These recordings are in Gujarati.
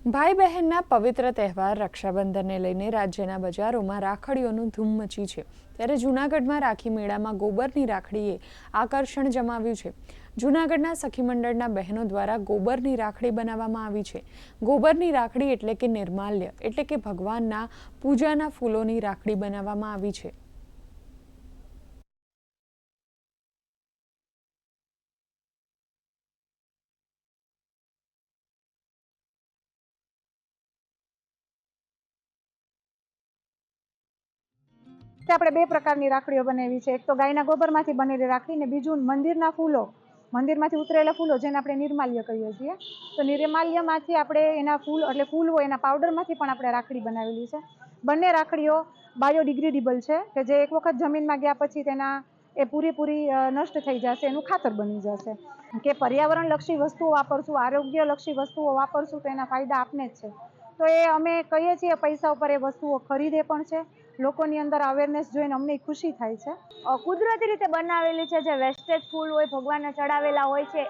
ભાઈ બહેનના પવિત્ર તહેવાર રક્ષાબંધનને લઈને રાજ્યના બજારોમાં રાખડીઓનું ધૂમ મચી છે। ત્યારે જૂનાગઢમાં રાખી મેળામાં ગોબરની રાખડીએ આકર્ષણ જમાવ્યું છે। જૂનાગઢના સખી મંડળના બહેનો દ્વારા ગોબરની રાખડી બનાવવામાં આવી છે। ગોબરની રાખડી એટલે કે નિર્માલ્ય એટલે કે ભગવાનના પૂજાના ફૂલોની રાખડી બનાવવામાં આવી છે। આપણે બે પ્રકારની રાખડીઓ બનાવી છે। એક તો ગાયના ગોબરમાંથી બનેલી રાખડી ને બીજું મંદિરના ફૂલો, મંદિરમાંથી ઉતરેલા ફૂલો જેને આપણે નિર્માલ્ય કહીએ છીએ। તો નિર્માલ્યમાંથી આપણે એના ફૂલ એટલે ફૂલ હોય એના પાવડરમાંથી પણ આપણે રાખડી બનાવેલી છે। બંને રાખડીઓ બાયોડિગ્રેડેબલ છે કે જે એક વખત જમીનમાં ગયા પછી તેના એ પૂરી નષ્ટ થઈ જશે, એનું ખાતર બની જશે। કે પર્યાવરણલક્ષી વસ્તુઓ વાપરશું, આરોગ્યલક્ષી વસ્તુઓ વાપરશું તો એના ફાયદા આપને જ છે। તો એ અમે કહીએ છીએ પૈસા ઉપર એ વસ્તુઓ ખરીદે પણ છે। લોકોની અંદર અવેરનેસ જોઈને અમને ખુશી થાય છે। કુદરતી રીતે બનાવેલી છે, જે વેસ્ટેજ ફૂલ હોય ભગવાનને ચડાવેલા હોય છે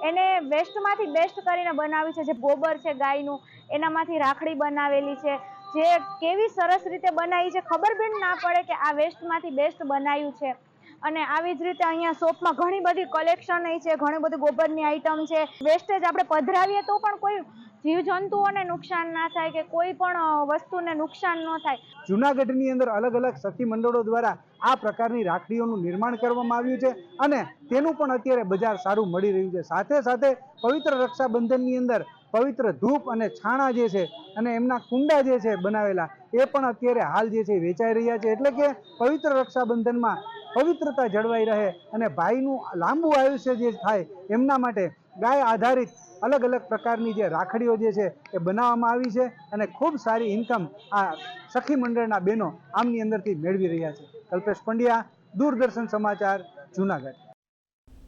એને વેસ્ટમાંથી બેસ્ટ કરીને બનાવી છે। જે ગોબર છે ગાયનું એનામાંથી રાખડી બનાવેલી છે, જે કેવી સરસ રીતે બનાવી છે, ખબર પણ ના પડે કે આ વેસ્ટમાંથી બેસ્ટ બનાવ્યું છે। અને આવી જ રીતે અહીંયા શોપમાં ઘણી બધી કલેક્શન છે, ઘણી બધી ગોબરની આઈટમ છે। વેસ્ટેજ આપણે પધરાવીએ તો પણ કોઈ જીવજંતુઓને નુકસાન ના થાય કે કોઈ પણ વસ્તુને નુકસાન ન થાય। જૂનાગઢની અંદર અલગ અલગ સખી મંડળો દ્વારા આ પ્રકારની રાખડીઓનું નિર્માણ કરવામાં આવ્યું છે અને તેનું પણ અત્યારે બજાર સારું મળી રહ્યું છે। સાથે સાથે પવિત્ર રક્ષાબંધનની અંદર પવિત્ર ધૂપ અને છાણા જે છે અને એમના કુંડા જે છે બનાવેલા એ પણ અત્યારે હાલ જે છે વેચાઈ રહ્યા છે। એટલે કે પવિત્ર રક્ષાબંધનમાં પવિત્રતા જળવાઈ રહે અને ભાઈનું લાંબુ આયુષ્ય જે થાય એમના માટે ગાય આધારિત અલગ અલગ પ્રકારની જે રાખડીઓ જે છે એ બનાવવામાં આવી છે અને ખૂબ સારી ઇન્કમ આ સખી મંડળના બહેનો આમની અંદરથી મેળવી રહ્યા છે। કલ્પેશ પંડ્યા, દૂરદર્શન સમાચાર, જૂનાગઢ।